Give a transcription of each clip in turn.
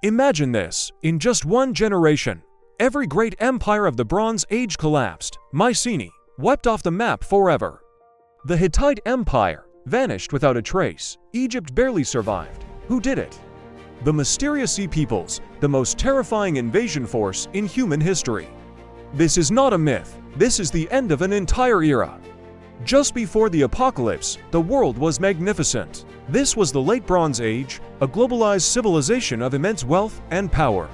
Imagine this, in just one generation, every great empire of the Bronze Age collapsed. Mycenae, wiped off the map forever. The Hittite Empire vanished without a trace. Egypt barely survived. Who did it? The mysterious Sea Peoples, the most terrifying invasion force in human history. This is not a myth. This is the end of an entire era. Just before the apocalypse, the world was magnificent. This was the Late Bronze Age, a globalized civilization of immense wealth and power.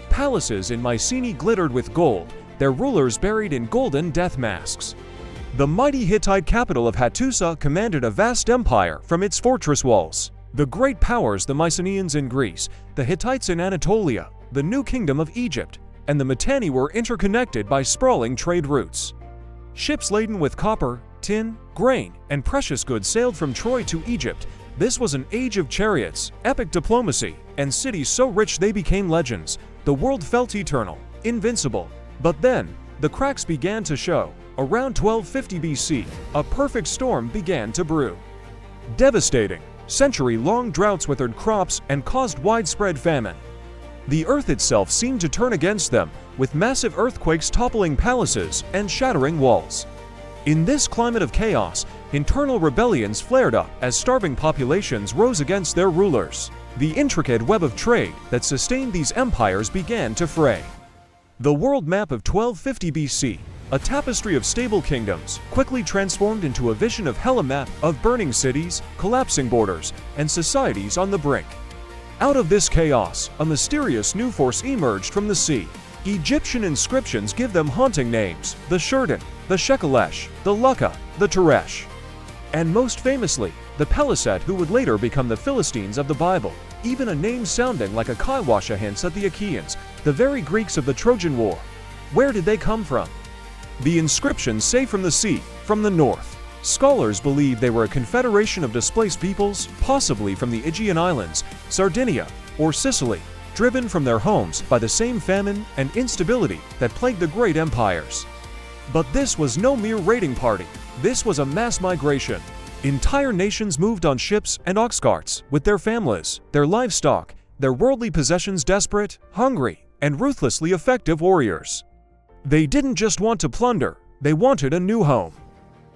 Palaces in Mycenae glittered with gold, their rulers buried in golden death masks. The mighty Hittite capital of Hattusa commanded a vast empire from its fortress walls. The great powers, the Mycenaeans in Greece, the Hittites in Anatolia, the new kingdom of Egypt, and the Mitanni were interconnected by sprawling trade routes. Ships laden with copper, tin, grain, and precious goods sailed from Troy to Egypt. This was an age of chariots, epic diplomacy, and cities so rich they became legends. The world felt eternal, invincible. But then, the cracks began to show. Around 1250 BC, a perfect storm began to brew. Devastating, century-long droughts withered crops and caused widespread famine. The earth itself seemed to turn against them, with massive earthquakes toppling palaces and shattering walls. In this climate of chaos, internal rebellions flared up as starving populations rose against their rulers. The intricate web of trade that sustained these empires began to fray. The world map of 1250 BC, a tapestry of stable kingdoms, quickly transformed into a vision of hell, a map of burning cities, collapsing borders, and societies on the brink. Out of this chaos, a mysterious new force emerged from the sea. Egyptian inscriptions give them haunting names: the Shurdan, the Shekelesh, the Lukka, the Teresh, and most famously, the Peliset, who would later become the Philistines of the Bible. Even a name sounding like a Kaiwasha hints at the Achaeans, the very Greeks of the Trojan War. Where did they come from? The inscriptions say from the sea, from the north. Scholars believe they were a confederation of displaced peoples, possibly from the Aegean Islands, Sardinia, or Sicily, driven from their homes by the same famine and instability that plagued the great empires. But this was no mere raiding party. This was a mass migration. Entire nations moved on ships and ox carts, with their families, their livestock, their worldly possessions, desperate, hungry, and ruthlessly effective warriors. They didn't just want to plunder, they wanted a new home.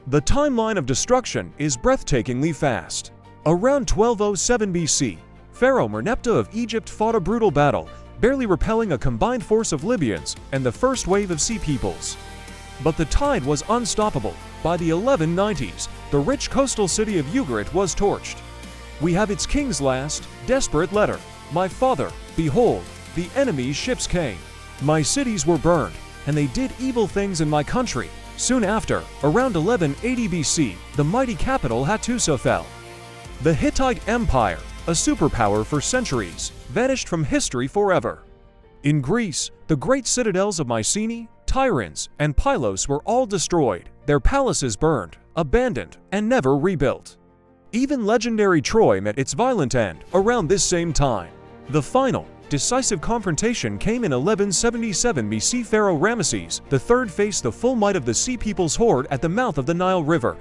The timeline of destruction is breathtakingly fast. Around 1207 BC, Pharaoh Merneptah of Egypt fought a brutal battle, barely repelling a combined force of Libyans and the first wave of Sea Peoples. But the tide was unstoppable. By the 1190s, the rich coastal city of Ugarit was torched. We have its king's last, desperate letter. My father, behold, the enemy's ships came. My cities were burned, and they did evil things in my country. Soon after, around 1180 BC, the mighty capital Hattusa fell. The Hittite Empire, a superpower for centuries, vanished from history forever. In Greece, the great citadels of Mycenae, Tiryns, and Pylos were all destroyed, their palaces burned, abandoned, and never rebuilt. Even legendary Troy met its violent end around this same time. The final, decisive confrontation came in 1177 BC. Pharaoh Ramesses III faced the full might of the Sea People's horde at the mouth of the Nile River.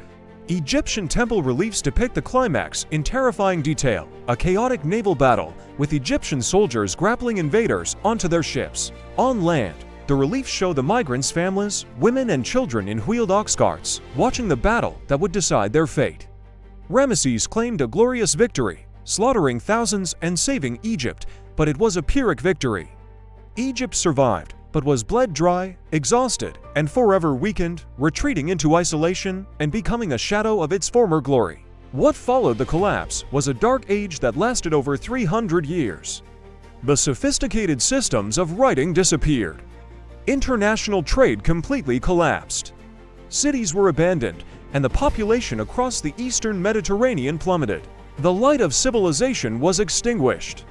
Egyptian temple reliefs depict the climax in terrifying detail, a chaotic naval battle with Egyptian soldiers grappling invaders onto their ships. On land, the reliefs show the migrants' families, women and children in wheeled ox carts, watching the battle that would decide their fate. Ramesses claimed a glorious victory, slaughtering thousands and saving Egypt, but it was a Pyrrhic victory. Egypt survived, but was bled dry, exhausted, and forever weakened, retreating into isolation and becoming a shadow of its former glory. What followed the collapse was a dark age that lasted over 300 years. The sophisticated systems of writing disappeared. International trade completely collapsed. Cities were abandoned, and the population across the eastern Mediterranean plummeted. The light of civilization was extinguished.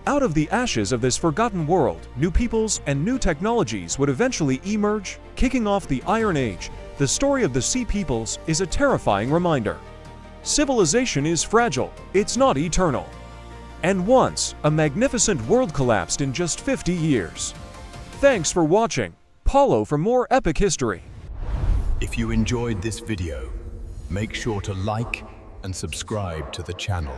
Out of the ashes of this forgotten world, new peoples and new technologies would eventually emerge, kicking off the Iron Age. The story of the Sea Peoples is a terrifying reminder. Civilization is fragile, it's not eternal. And once, a magnificent world collapsed in just 50 years. Thanks for watching. Follow for more epic history. If you enjoyed this video, make sure to like and subscribe to the channel.